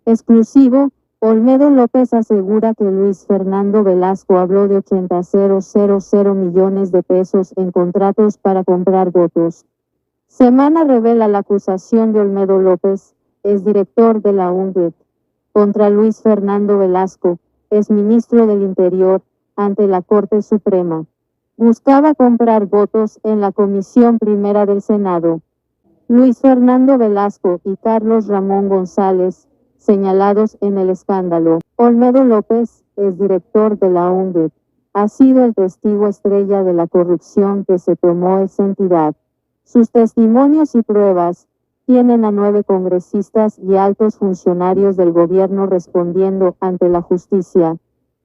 Exclusivo, Olmedo López asegura que Luis Fernando Velasco habló de 80.000 millones de pesos en contratos para comprar votos. Semana revela la acusación de Olmedo López, exdirector de la UNDED, contra Luis Fernando Velasco, exministro del Interior, ante la Corte Suprema. Buscaba comprar votos en la Comisión Primera del Senado. Luis Fernando Velasco y Carlos Ramón González, señalados en el escándalo. Olmedo López, exdirector de la UNDED, ha sido el testigo estrella de la corrupción que se tomó esa entidad. Sus testimonios y pruebas tienen a 9 congresistas y altos funcionarios del gobierno respondiendo ante la justicia.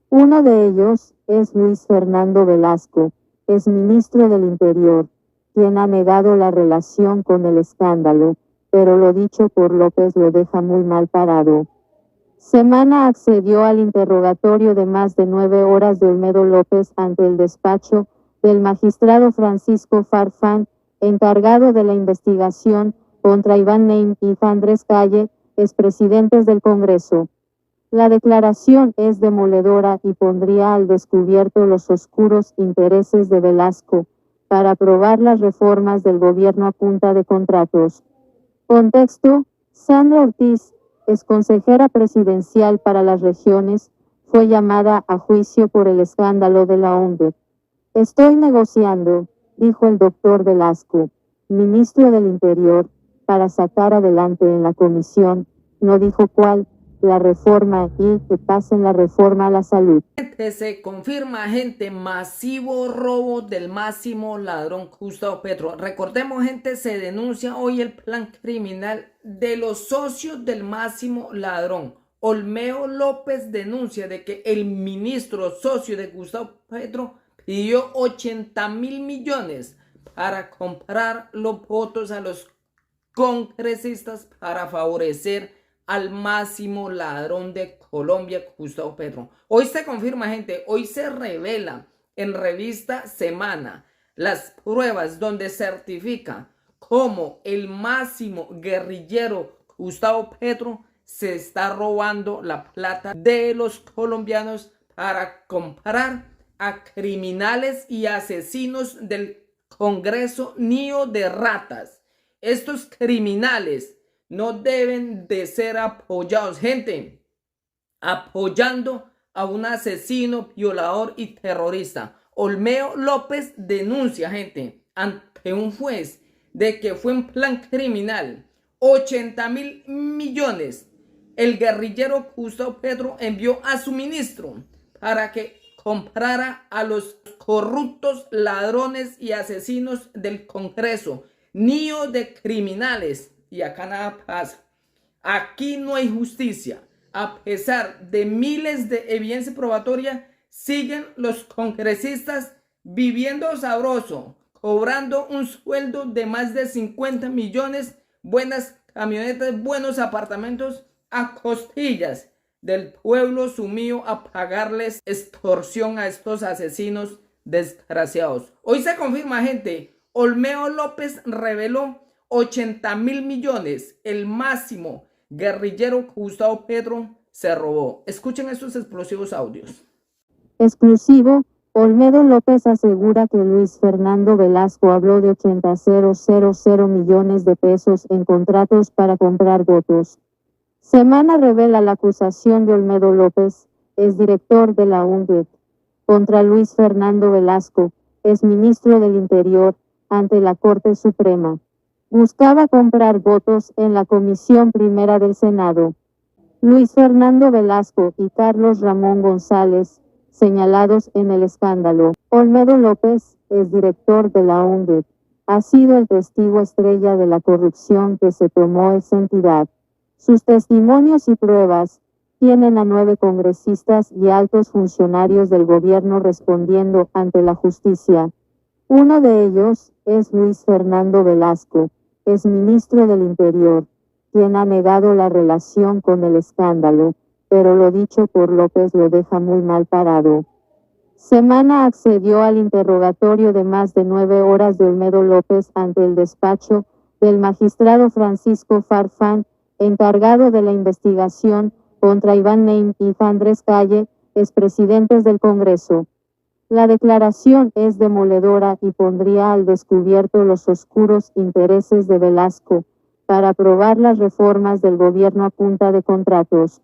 Uno de ellos es Luis Fernando Velasco, exministro del Interior, quien ha negado la relación con el escándalo, pero lo dicho por López lo deja muy mal parado. Semana accedió al interrogatorio de más de 9 horas de Olmedo López ante el despacho del magistrado Francisco Farfán, encargado de la investigación contra Iván Nein y Andrés Calle, expresidentes del Congreso. La declaración es demoledora y pondría al descubierto los oscuros intereses de Velasco para aprobar las reformas del gobierno a punta de contratos. Contexto: Sandra Ortiz, exconsejera presidencial para las regiones, fue llamada a juicio por el escándalo de la UNDED. Estoy negociando, dijo el doctor Velasco, ministro del Interior, para sacar adelante en la comisión, no dijo cuál, la reforma y que pasen la reforma a la salud. Se confirma, gente, masivo robo del máximo ladrón Gustavo Petro. Recordemos, gente, se denuncia hoy el plan criminal de los socios del máximo ladrón. Olmedo López denuncia de que el ministro socio de Gustavo Petro pidió 80.000 millones para comprar los votos a los congresistas para favorecer al máximo ladrón de Colombia, Gustavo Petro. Hoy se confirma, gente, hoy se revela en revista Semana las pruebas donde certifica cómo el máximo guerrillero Gustavo Petro se está robando la plata de los colombianos para comprar a criminales y asesinos del Congreso nido de ratas. Estos criminales no deben de ser apoyados, gente, apoyando a un asesino, violador y terrorista. Olmedo López denuncia, gente, ante un juez de que fue un plan criminal. 80.000 millones el guerrillero Gustavo Petro envió a su ministro para que comprara a los corruptos ladrones y asesinos del Congreso, nido de criminales. Y acá nada pasa. Aquí no hay justicia. A pesar de miles de evidencia probatoria, siguen los congresistas viviendo sabroso, cobrando un sueldo de más de 50 millones, buenas camionetas, buenos apartamentos, a costillas del pueblo sumido a pagarles extorsión a estos asesinos desgraciados. Hoy se confirma, gente, Olmedo López reveló 80.000 millones, el máximo guerrillero Gustavo Petro se robó. Escuchen estos explosivos audios. Exclusivo, Olmedo López asegura que Luis Fernando Velasco habló de 80.000 millones de pesos en contratos para comprar votos. Semana revela la acusación de Olmedo López, exdirector de la UNDED, contra Luis Fernando Velasco, exministro del Interior, ante la Corte Suprema. Buscaba comprar votos en la Comisión Primera del Senado. Luis Fernando Velasco y Carlos Ramón González, señalados en el escándalo. Olmedo López, exdirector de la UNDED, ha sido el testigo estrella de la corrupción que se tomó esa entidad. Sus testimonios y pruebas tienen a 9 congresistas y altos funcionarios del gobierno respondiendo ante la justicia. Uno de ellos es Luis Fernando Velasco, exministro del Interior, quien ha negado la relación con el escándalo, pero lo dicho por López lo deja muy mal parado. Semana accedió al interrogatorio de más de 9 horas de Olmedo López ante el despacho del magistrado Francisco Farfán, encargado de la investigación contra Iván Nein y Andrés Calle, expresidentes del Congreso. La declaración es demoledora y pondría al descubierto los oscuros intereses de Velasco para aprobar las reformas del gobierno a punta de contratos.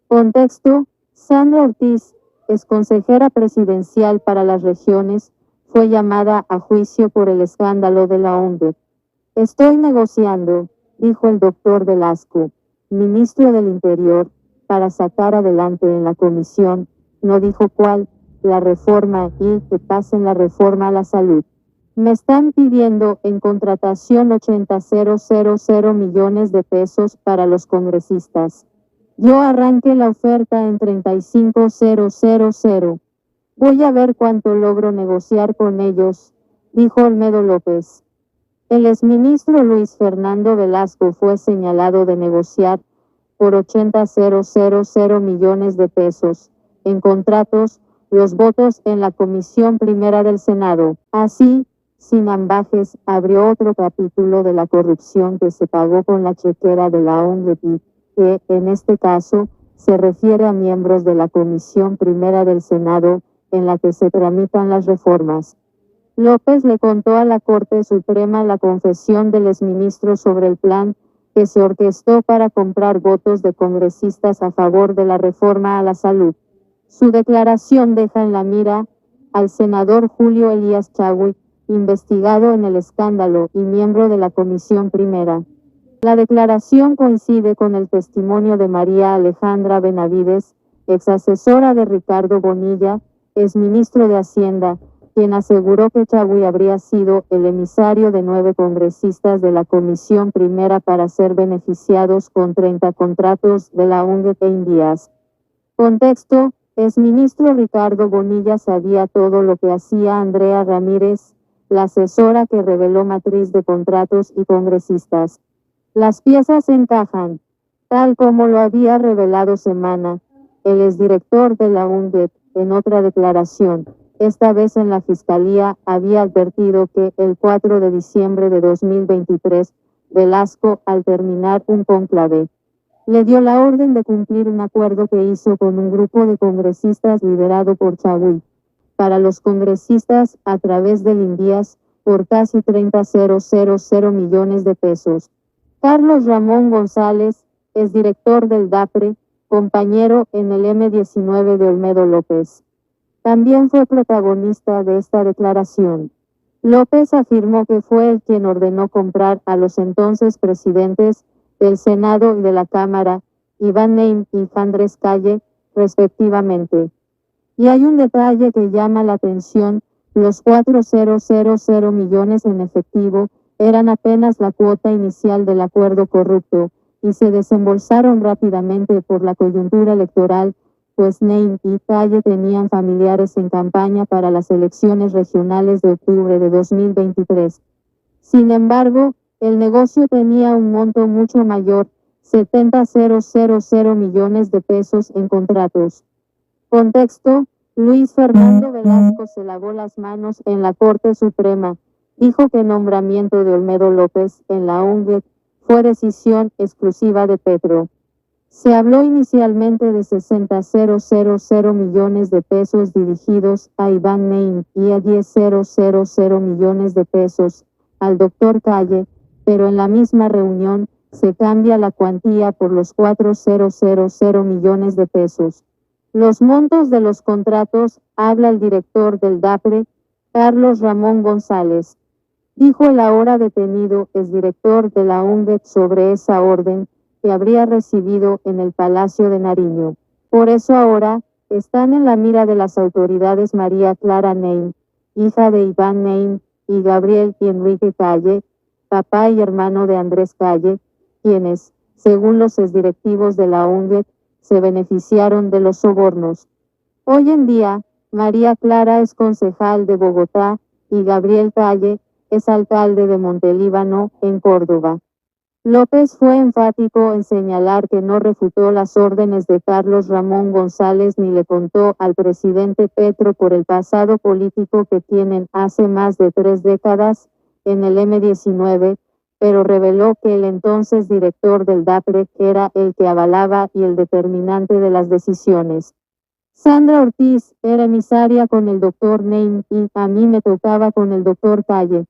Contexto: Sandra Ortiz, exconsejera presidencial para las regiones, fue llamada a juicio por el escándalo de la ONDE. Estoy negociando, dijo el doctor Velasco, ministro del Interior, para sacar adelante en la comisión, no dijo cuál, la reforma y que pasen la reforma a la salud. Me están pidiendo en contratación 80,000 millones de pesos para los congresistas. Yo arranqué la oferta en 35,000. Voy a ver cuánto logro negociar con ellos, dijo Olmedo López. El exministro Luis Fernando Velasco fue señalado de negociar por 80,000 millones de pesos en contratos los votos en la Comisión Primera del Senado. Así, sin ambajes, abrió otro capítulo de la corrupción que se pagó con la chequera de la ONG y que, en este caso, se refiere a miembros de la Comisión Primera del Senado, en la que se tramitan las reformas. López le contó a la Corte Suprema la confesión del exministro sobre el plan que se orquestó para comprar votos de congresistas a favor de la reforma a la salud. Su declaración deja en la mira al senador Julio Elías Chagüí, investigado en el escándalo y miembro de la Comisión Primera. La declaración coincide con el testimonio de María Alejandra Benavides, ex asesora de Ricardo Bonilla, exministro de Hacienda, quien aseguró que Chagüí habría sido el emisario de 9 congresistas de la Comisión Primera para ser beneficiados con 30 contratos de la ONG en días. Contexto: exministro Ricardo Bonilla sabía todo lo que hacía Andrea Ramírez, la asesora que reveló matriz de contratos y congresistas. Las piezas encajan, tal como lo había revelado Semana, el exdirector de la UNDEP, en otra declaración. Esta vez en la Fiscalía había advertido que el 4 de diciembre de 2023, Velasco, al terminar un cónclave, le dio la orden de cumplir un acuerdo que hizo con un grupo de congresistas liderado por Chagüí, para los congresistas a través del INDIAS, por casi 30,000 millones de pesos. Carlos Ramón González, exdirector del DAPRE, compañero en el M19 de Olmedo López, también fue protagonista de esta declaración. López afirmó que fue él quien ordenó comprar a los entonces presidentes del Senado y de la Cámara, Iván Nein y Andrés Calle, respectivamente. Y hay un detalle que llama la atención: los 4,000 millones en efectivo eran apenas la cuota inicial del acuerdo corrupto, y se desembolsaron rápidamente por la coyuntura electoral, pues Nein y Calle tenían familiares en campaña para las elecciones regionales de octubre de 2023. Sin embargo, el negocio tenía un monto mucho mayor, 70,000 millones de pesos en contratos. Contexto: Luis Fernando Velasco se lavó las manos en la Corte Suprema, dijo que el nombramiento de Olmedo López en la ONG fue decisión exclusiva de Petro. Se habló inicialmente de 60,000 millones de pesos dirigidos a Iván Nein y a 10,000 millones de pesos al doctor Calle, pero en la misma reunión se cambia la cuantía por los 4,000 millones de pesos. Los montos de los contratos, habla el director del DAPRE, Carlos Ramón González. Dijo el ahora detenido exdirector de la ONG sobre esa orden que habría recibido en el Palacio de Nariño. Por eso ahora están en la mira de las autoridades María Clara Nein, hija de Iván Nein, y Gabriel y Enrique Calle, papá y hermano de Andrés Calle, quienes, según los exdirectivos de la ONG, se beneficiaron de los sobornos. Hoy en día, María Clara es concejal de Bogotá y Gabriel Calle es alcalde de Montelíbano, en Córdoba. López fue enfático en señalar que no refutó las órdenes de Carlos Ramón González ni le contó al presidente Petro por el pasado político que tienen hace más de 3 décadas en el M19, pero reveló que el entonces director del DAPRE era el que avalaba y el determinante de las decisiones. Sandra Ortiz era emisaria con el doctor Nein y a mí me tocaba con el doctor Calle.